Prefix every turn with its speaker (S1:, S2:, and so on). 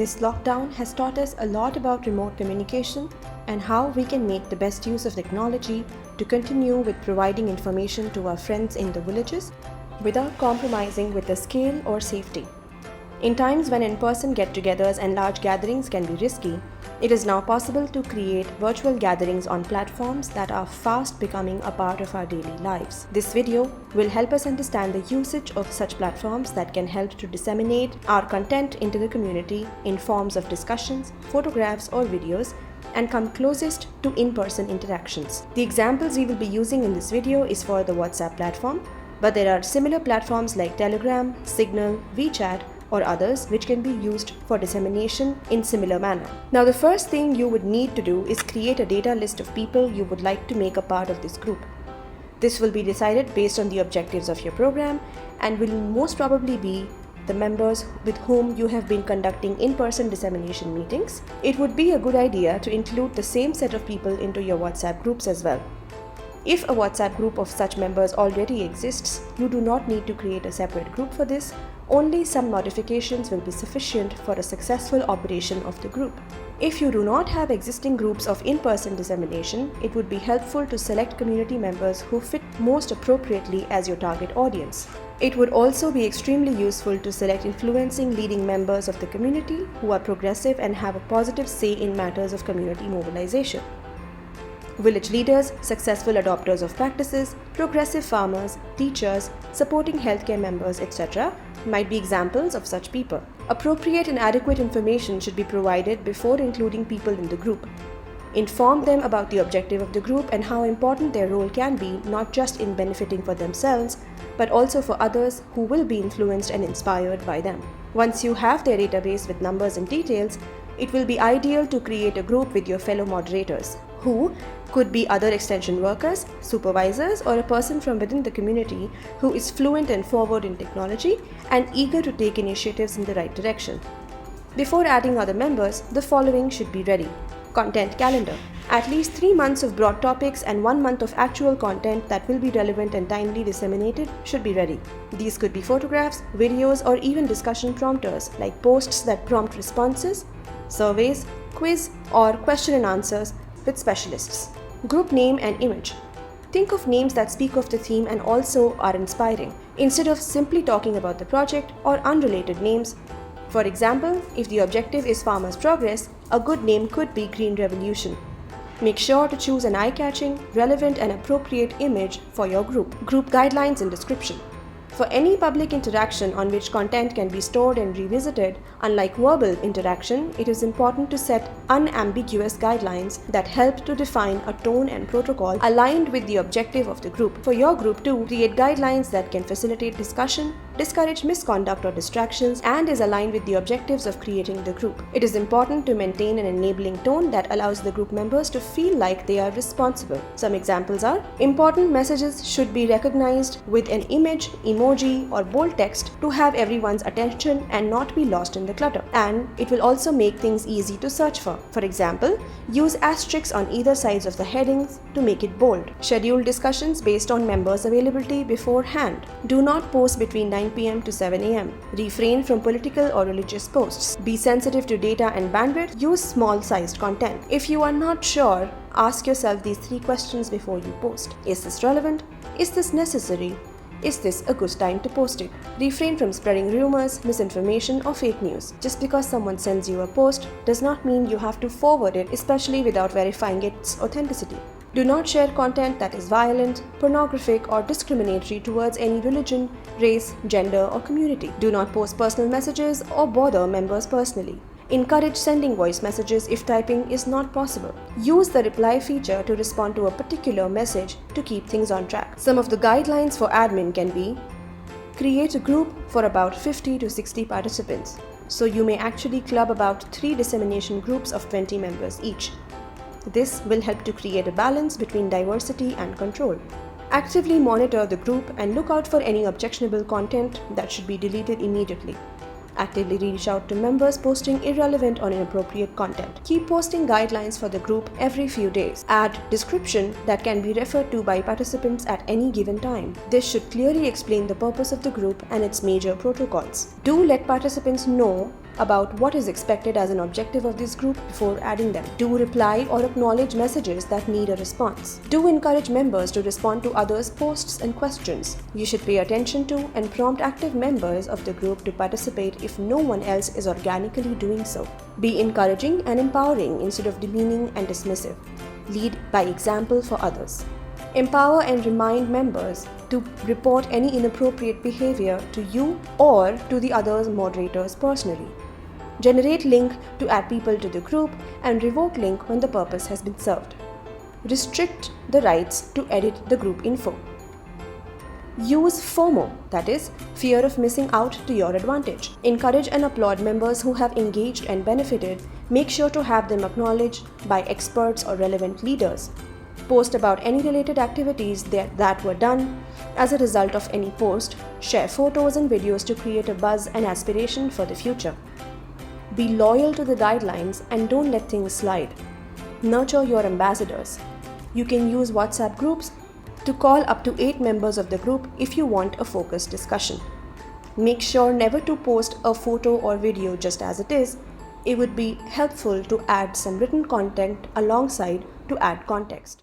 S1: This lockdown has taught us a lot about remote communication and how we can make the best use of technology to continue with providing information to our friends in the villages without compromising with the scale or safety. In times when in-person get-togethers and large gatherings can be risky, it is now possible to create virtual gatherings on platforms that are fast becoming a part of our daily lives. This video will help us understand the usage of such platforms that can help to disseminate our content into the community in forms of discussions, photographs or videos, and come closest to in-person interactions. The examples we will be using in this video is for the WhatsApp platform, but there are similar platforms like Telegram, Signal, WeChat, or others which can be used for dissemination in similar manner. Now, the first thing you would need to do is create a data list of people you would like to make a part of this group. This will be decided based on the objectives of your program and will most probably be the members with whom you have been conducting in-person dissemination meetings. It would be a good idea to include the same set of people into your WhatsApp groups as well. If a WhatsApp group of such members already exists, you do not need to create a separate group for this. Only some notifications will be sufficient for a successful operation of the group. If you do not have existing groups of in-person dissemination, it would be helpful to select community members who fit most appropriately as your target audience. It would also be extremely useful to select influencing leading members of the community who are progressive and have a positive say in matters of community mobilization. Village leaders, successful adopters of practices, progressive farmers, teachers, supporting healthcare members, etc. might be examples of such people. Appropriate and adequate information should be provided before including people in the group. Inform them about the objective of the group and how important their role can be, not just in benefiting for themselves, but also for others who will be influenced and inspired by them. Once you have their database with numbers and details, it will be ideal to create a group with your fellow moderators, who could be other extension workers, supervisors, or a person from within the community who is fluent and forward in technology and eager to take initiatives in the right direction. Before adding other members, the following should be ready. Content calendar. At least 3 months of broad topics and 1 month of actual content that will be relevant and timely disseminated should be ready. These could be photographs, videos, or even discussion prompters like posts that prompt responses, surveys, quiz, or question and answers with specialists. Group name and image. Think of names that speak of the theme and also are inspiring, instead of simply talking about the project or unrelated names. For example, if the objective is Farmers' Progress, a good name could be Green Revolution. Make sure to choose an eye-catching, relevant and appropriate image for your group. Group guidelines and description. For any public interaction on which content can be stored and revisited, unlike verbal interaction, it is important to set unambiguous guidelines that help to define a tone and protocol aligned with the objective of the group. For your group too, create guidelines that can facilitate discussion, discourage misconduct or distractions, and is aligned with the objectives of creating the group. It is important to maintain an enabling tone that allows the group members to feel like they are responsible. Some examples are: important messages should be recognized with an image, emoji, or bold text to have everyone's attention and not be lost in the clutter. And it will also make things easy to search for. For example, use asterisks on either sides of the headings to make it bold. Schedule discussions based on members' availability beforehand. Do not post between 9 p.m. to 7 a.m. Refrain from political or religious posts. Be sensitive to data and bandwidth. Use small-sized content. If you are not sure, ask yourself these 3 questions before you post. Is this relevant? Is this necessary? Is this a good time to post it? Refrain from spreading rumors, misinformation, or fake news. Just because someone sends you a post does not mean you have to forward it, especially without verifying its authenticity. Do not share content that is violent, pornographic, or discriminatory towards any religion, race, gender, or community. Do not post personal messages or bother members personally. Encourage sending voice messages if typing is not possible. Use the reply feature to respond to a particular message to keep things on track. Some of the guidelines for admin can be: create a group for about 50 to 60 participants. So you may actually club about 3 dissemination groups of 20 members each. This will help to create a balance between diversity and control. Actively monitor the group and look out for any objectionable content that should be deleted immediately. Actively reach out to members posting irrelevant or inappropriate content. Keep posting guidelines for the group every few days. Add description that can be referred to by participants at any given time. This should clearly explain the purpose of the group and its major protocols. Do let participants know about what is expected as an objective of this group before adding them. Do reply or acknowledge messages that need a response. Do encourage members to respond to others' posts and questions. You should pay attention to and prompt active members of the group to participate if no one else is organically doing so. Be encouraging and empowering instead of demeaning and dismissive. Lead by example for others. Empower and remind members to report any inappropriate behavior to you or to the other moderators personally. Generate link to add people to the group and revoke link when the purpose has been served. Restrict the rights to edit the group info. Use FOMO, that is, fear of missing out, to your advantage. Encourage and applaud members who have engaged and benefited. Make sure to have them acknowledged by experts or relevant leaders. Post about any related activities that were done as a result of any post. Share photos and videos to create a buzz and aspiration for the future. Be loyal to the guidelines and don't let things slide. Nurture your ambassadors. You can use WhatsApp groups to call up to 8 members of the group if you want a focused discussion. Make sure never to post a photo or video just as it is. It would be helpful to add some written content alongside to add context.